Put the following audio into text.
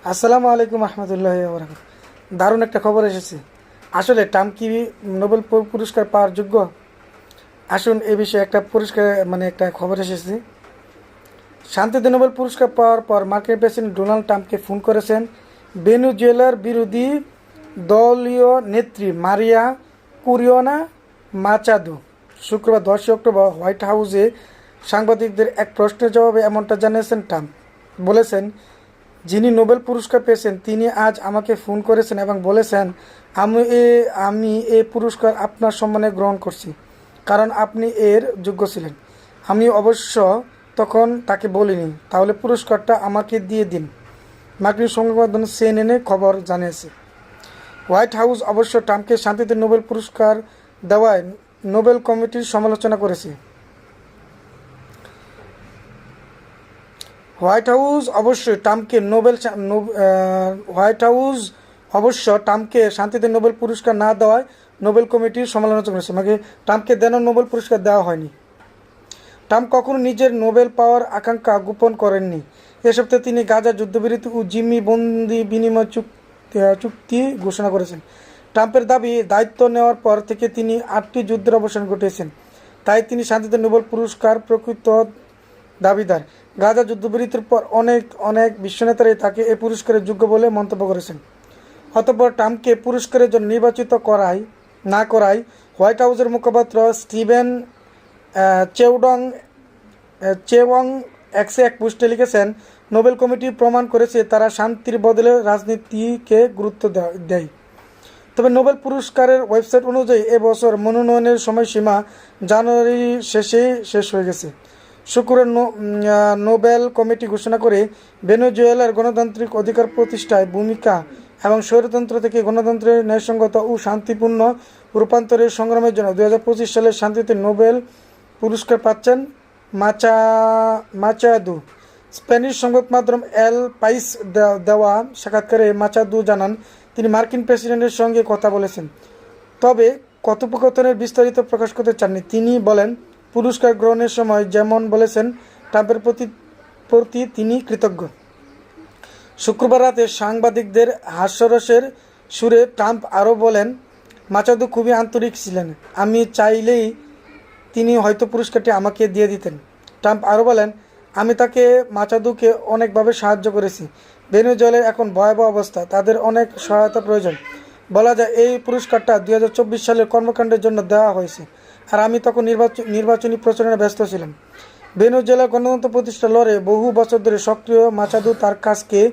আসসালামু আলাইকুম রহমতুল্লাহ বরকাত। দারুণ একটা খবর এসেছে। আসলে ট্রাম্প কি নোবেল পুরস্কার পাওয়ার যোগ্য? আসুন এ বিষয়ে একটা পুরস্কার একটা খবর এসেছে। শান্তিতে নোবেল পুরস্কার পাওয়ার পর মার্কিন প্রেসিডেন্ট ডোনাল্ড ট্রাম্পকে ফোন করেছেন ভেনেজুয়েলার বিরোধী দলীয় নেত্রী মারিয়া কুরিওনা মাচাদো। শুক্রবার 10 অক্টোবর হোয়াইট হাউসে সাংবাদিকদের এক প্রশ্নের জবাবে এমনটা জানিয়েছেন ট্রাম্প। বলেছেন, যিনি নোবেল পুরস্কার পেয়েছেন তিনি আজ আমাকে ফোন করেছেন এবং বলেছেন, আমি এই পুরস্কার আপনার সম্মানে গ্রহণ করছি কারণ আপনি এর যোগ্য ছিলেন। আমি অবশ্য তখন তাকে বলিনি, তাহলে পুরস্কারটা আমাকে দিয়ে দিন। মার্কিন সংবাদ মাধ্যম সিএনএনে খবর জানিয়েছে। হোয়াইট হাউস অবশ্য ট্রাম্পকে শান্তিতে নোবেল পুরস্কার দেওয়ায় নোবেল কমিটির সমালোচনা করেছে। হোয়াইট হাউস অবশ্য ট্রাম্পকে শান্তিতে নোবেল পুরস্কার না দেওয়ায় নোবেল কমিটির সমালোচনা করেছে। ট্রাম্পকে দেন নোবেল পুরস্কার দেওয়া হয়নি। ট্রাম্প কখনো নিজের নোবেল পাওয়ার আকাঙ্ক্ষা গোপন করেননি। এ সপ্তাহে তিনি গাজা যুদ্ধবিরতি ও জিম্মি বন্দি বিনিময় চুক্তি ঘোষণা করেছেন। ট্রাম্পের দাবি, দায়িত্ব নেওয়ার পর থেকে তিনি 8টি যুদ্ধের অবসান ঘটিয়েছেন, তাই তিনি শান্তিতে নোবেল পুরস্কার প্রকৃত দাবিদার। গাজা যুদ্ধবিরতির পর অনেক বিশ্বনেতারাই তাকে এই পুরস্কারের যোগ্য বলে মন্তব্য করেছেন। অতঃপর ট্রাম্পকে পুরস্কারের জন্য নির্বাচিত না করায় হোয়াইট হাউসের মুখপাত্র স্টিভেন চেওয়ং এক্সে এক পোস্টে লিখেছেন, নোবেল কমিটি প্রমাণ করেছে তারা শান্তির বদলে রাজনীতিকে গুরুত্ব দেয়। তবে নোবেল পুরস্কারের ওয়েবসাইট অনুযায়ী এবছর মনোনয়নের সময়সীমা জানুয়ারি শেষ হয়ে গেছে। শুক্রবার নোবেল কমিটি ঘোষণা করে ভেনেজুয়েলার গণতান্ত্রিক অধিকার প্রতিষ্ঠায় ভূমিকা এবং স্বৈরতন্ত্র থেকে গণতন্ত্রের ন্যায়সঙ্গত ও শান্তিপূর্ণ রূপান্তরের সংগ্রামের জন্য 2025 সালে শান্তিতে নোবেল পুরস্কার পাচ্ছেন মাচাদু। স্প্যানিশ সংবাদ মাধ্যম এল পাইস দেওয়া সাক্ষাৎকারে মাচাদু জানান, তিনি মার্কিন প্রেসিডেন্টের সঙ্গে কথা বলেছেন, তবে কথোপকথনের বিস্তারিত প্রকাশ করতে চাননি। তিনি বলেন, পুরস্কার গ্রহণের সময় যেমন বলেছেন, ট্রাম্পের প্রতি তিনি কৃতজ্ঞ। শুক্রবার রাতে সাংবাদিকদের হাস্যরসের সুরে ট্রাম্প আরও বলেন, মাচাদু খুবই আন্তরিক ছিলেন, আমি চাইলেই তিনি হয়তো পুরস্কারটি আমাকে দিয়ে দিতেন। ট্রাম্প আরও বলেন, আমি তাকে মাচাদুকে অনেকভাবে সাহায্য করেছি। ভেনেজুয়েলার এখন ভয়াবহ অবস্থা, তাদের অনেক সহায়তা প্রয়োজন। বলা যায় এই পুরস্কারটা 2024 সালের কর্মকাণ্ডের জন্য দেওয়া হয়েছে, আর আমি তখন নির্বাচনী প্রচারণায় ব্যস্ত ছিলাম। ভেনেজুয়েলার গণতন্ত্র প্রতিষ্ঠা লড়ে বহু বছর ধরে সক্রিয় মাচাদু তার কাজকে